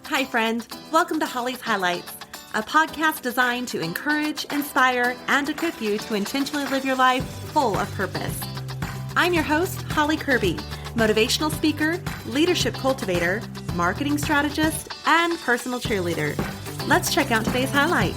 Hi, friend. Welcome to Holly's Highlights, a podcast designed to encourage, inspire, and equip you to intentionally live your life full of purpose. I'm your host, Holly Kirby, motivational speaker, leadership cultivator, marketing strategist, and personal cheerleader. Let's check out today's highlight.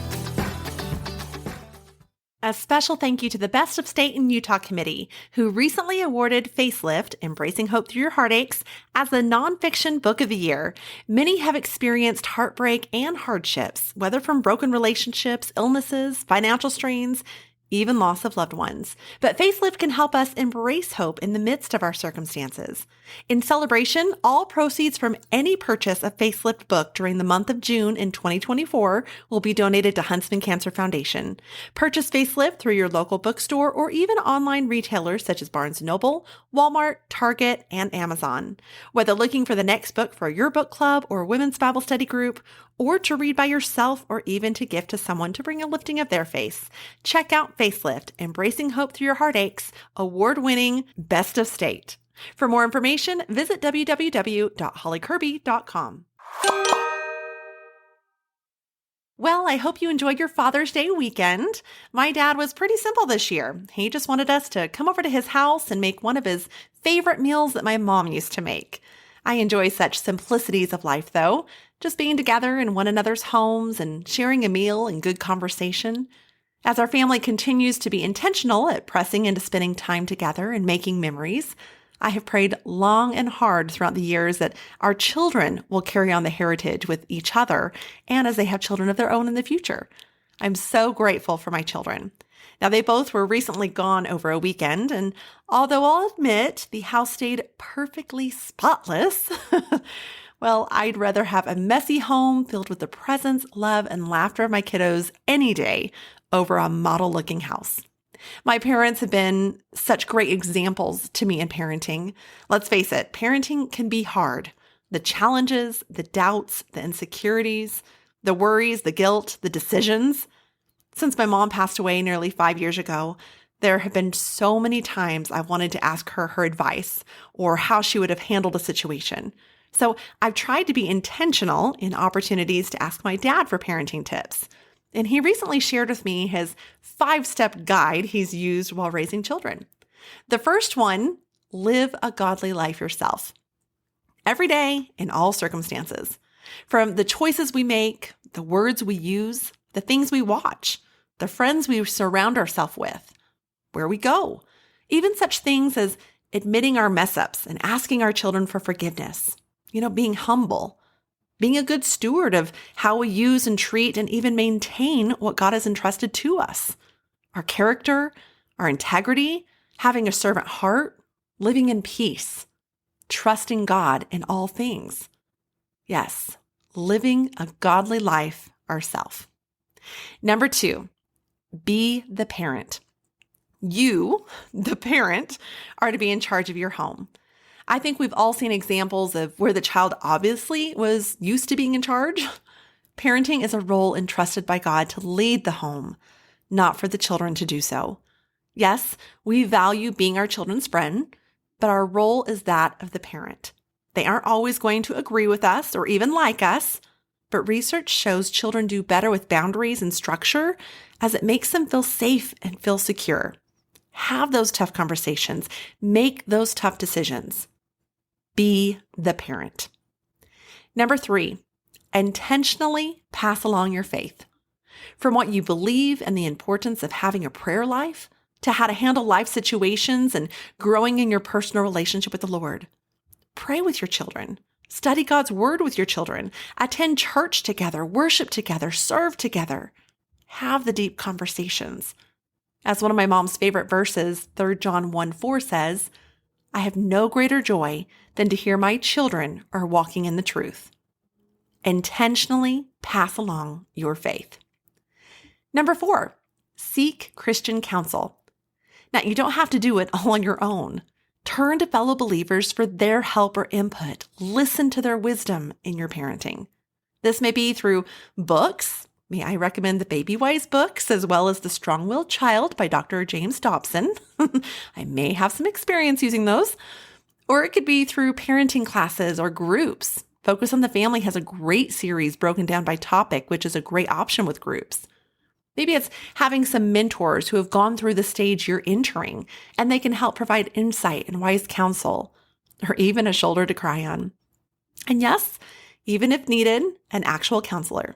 A special thank you to the Best of State and Utah Committee, who recently awarded Facelift, Embracing Hope Through Your Heartaches, as the nonfiction book of the year. Many have experienced heartbreak and hardships, whether from broken relationships, illnesses, financial strains, even loss of loved ones. But Facelift can help us embrace hope in the midst of our circumstances. In celebration, all proceeds from any purchase of Facelift book during the month of June in 2024 will be donated to Huntsman Cancer Foundation. Purchase Facelift through your local bookstore or even online retailers such as Barnes & Noble, Walmart, Target, and Amazon. Whether looking for the next book for your book club or women's Bible study group, or to read by yourself, or even to gift to someone to bring a lifting of their face, check out Facelift, Embracing Hope Through Your Heartaches, award-winning Best of State. For more information, visit www.hollykirby.com. Well, I hope you enjoyed your Father's Day weekend. My dad was pretty simple this year. He just wanted us to come over to his house and make one of his favorite meals that my mom used to make. I enjoy such simplicities of life, though, just being together in one another's homes and sharing a meal and good conversation. As our family continues to be intentional at pressing into spending time together and making memories, I have prayed long and hard throughout the years that our children will carry on the heritage with each other and as they have children of their own in the future. I'm so grateful for my children. Now, they both were recently gone over a weekend, and although I'll admit the house stayed perfectly spotless, well, I'd rather have a messy home filled with the presence, love, and laughter of my kiddos any day over a model-looking house. My parents have been such great examples to me in parenting. Let's face it, parenting can be hard. The challenges, the doubts, the insecurities, the worries, the guilt, the decisions. Since my mom passed away nearly 5 years ago, there have been so many times I wanted to ask her advice or how she would have handled a situation. So I've tried to be intentional in opportunities to ask my dad for parenting tips. And he recently shared with me his 5-step guide he's used while raising children. The first one, live a godly life yourself. Every day, in all circumstances. From the choices we make, the words we use, the things we watch, the friends we surround ourselves with, where we go, even such things as admitting our mess-ups and asking our children for forgiveness, being humble, being a good steward of how we use and treat and even maintain what God has entrusted to us, our character, our integrity, having a servant heart, living in peace, trusting God in all things. Yes, living a godly life ourselves. Number 2, be the parent. You, the parent, are to be in charge of your home. I think we've all seen examples of where the child obviously was used to being in charge. Parenting is a role entrusted by God to lead the home, not for the children to do so. Yes, we value being our children's friend, but our role is that of the parent. They aren't always going to agree with us or even like us, but research shows children do better with boundaries and structure as it makes them feel safe and feel secure. Have those tough conversations. Make those tough decisions. Be the parent. Number 3, intentionally pass along your faith. From what you believe and the importance of having a prayer life to how to handle life situations and growing in your personal relationship with the Lord. Pray with your children. Study God's word with your children. Attend church together, worship together, serve together. Have the deep conversations. As one of my mom's favorite verses, 3 John 1:4 says, I have no greater joy than to hear my children are walking in the truth. Intentionally pass along your faith. Number 4, seek Christian counsel. Now, you don't have to do it all on your own. Turn to fellow believers for their help or input. Listen to their wisdom in your parenting. This may be through books. May I recommend the Baby Wise books as well as The Strong-Willed Child by Dr. James Dobson. I may have some experience using those. Or it could be through parenting classes or groups. Focus on the Family has a great series broken down by topic, which is a great option with groups. Maybe it's having some mentors who have gone through the stage you're entering, and they can help provide insight and wise counsel, or even a shoulder to cry on. And yes, even if needed, an actual counselor.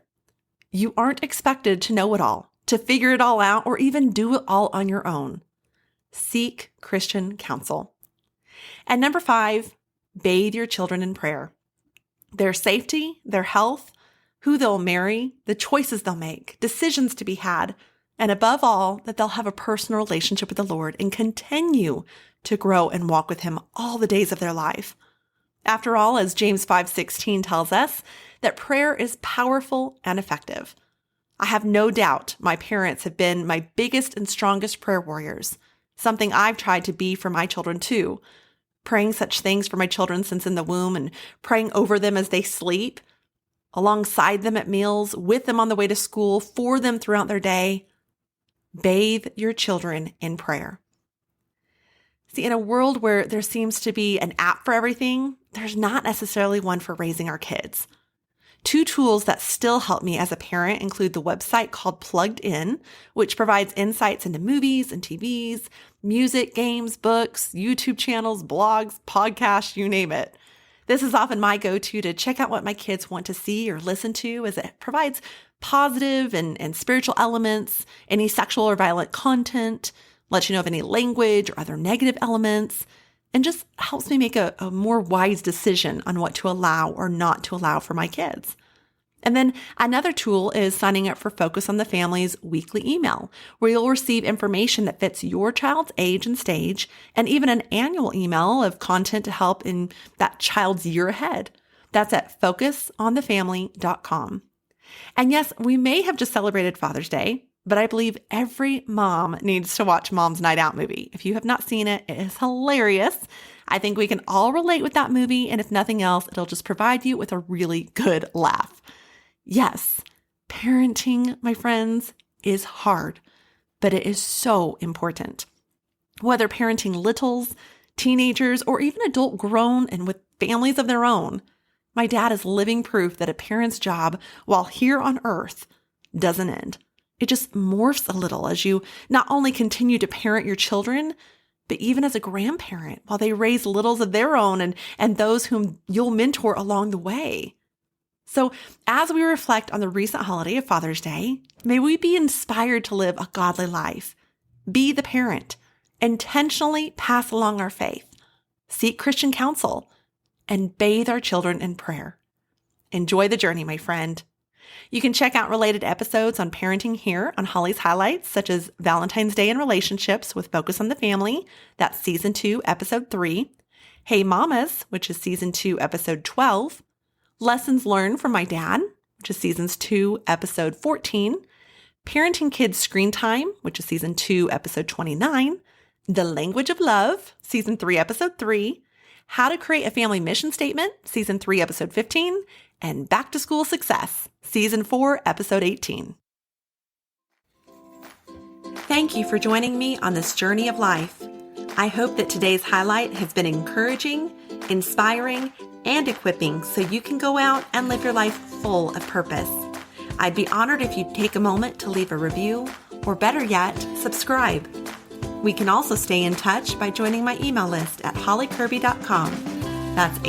You aren't expected to know it all, to figure it all out, or even do it all on your own. Seek Christian counsel. And number 5, bathe your children in prayer. Their safety, their health, who they'll marry, the choices they'll make, decisions to be had, and above all, that they'll have a personal relationship with the Lord and continue to grow and walk with Him all the days of their life. After all, as James 5:16 tells us, that prayer is powerful and effective. I have no doubt my parents have been my biggest and strongest prayer warriors, something I've tried to be for my children too, praying such things for my children since in the womb and praying over them as they sleep, alongside them at meals, with them on the way to school, for them throughout their day. Bathe your children in prayer. See, in a world where there seems to be an app for everything, there's not necessarily one for raising our kids. 2 tools that still help me as a parent include the website called Plugged In, which provides insights into movies and TVs, music, games, books, YouTube channels, blogs, podcasts, you name it. This is often my go-to to check out what my kids want to see or listen to, as it provides positive and spiritual elements, any sexual or violent content, lets you know of any language or other negative elements, and just helps me make a more wise decision on what to allow or not to allow for my kids. And then another tool is signing up for Focus on the Family's weekly email, where you'll receive information that fits your child's age and stage, and even an annual email of content to help in that child's year ahead. That's at focusonthefamily.com. And yes, we may have just celebrated Father's Day, but I believe every mom needs to watch Mom's Night Out movie. If you have not seen it, it is hilarious. I think we can all relate with that movie, and if nothing else, it'll just provide you with a really good laugh. Yes, parenting, my friends, is hard, but it is so important. Whether parenting littles, teenagers, or even adult grown and with families of their own, my dad is living proof that a parent's job while here on earth doesn't end. It just morphs a little as you not only continue to parent your children, but even as a grandparent while they raise littles of their own and those whom you'll mentor along the way. So as we reflect on the recent holiday of Father's Day, may we be inspired to live a godly life, be the parent, intentionally pass along our faith, seek Christian counsel, and bathe our children in prayer. Enjoy the journey, my friend. You can check out related episodes on parenting here on Holly's Highlights, such as Valentine's Day and Relationships with Focus on the Family. That's Season 2, Episode 3. Hey Mamas, which is Season 2, Episode 12. Lessons Learned from My Dad, which is Seasons 2, Episode 14. Parenting Kids Screen Time, which is Season 2, Episode 29. The Language of Love, Season 3, Episode 3. How to Create a Family Mission Statement, Season 3, Episode 15. And Back to School Success, Season 4, Episode 18. Thank you for joining me on this journey of life. I hope that today's highlight has been encouraging, inspiring, and equipping so you can go out and live your life full of purpose. I'd be honored if you'd take a moment to leave a review, or better yet, subscribe. We can also stay in touch by joining my email list at hollykirby.com. That's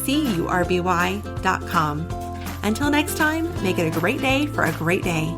HOLLYCURBY.com. Until next time, make it a great day for a great day.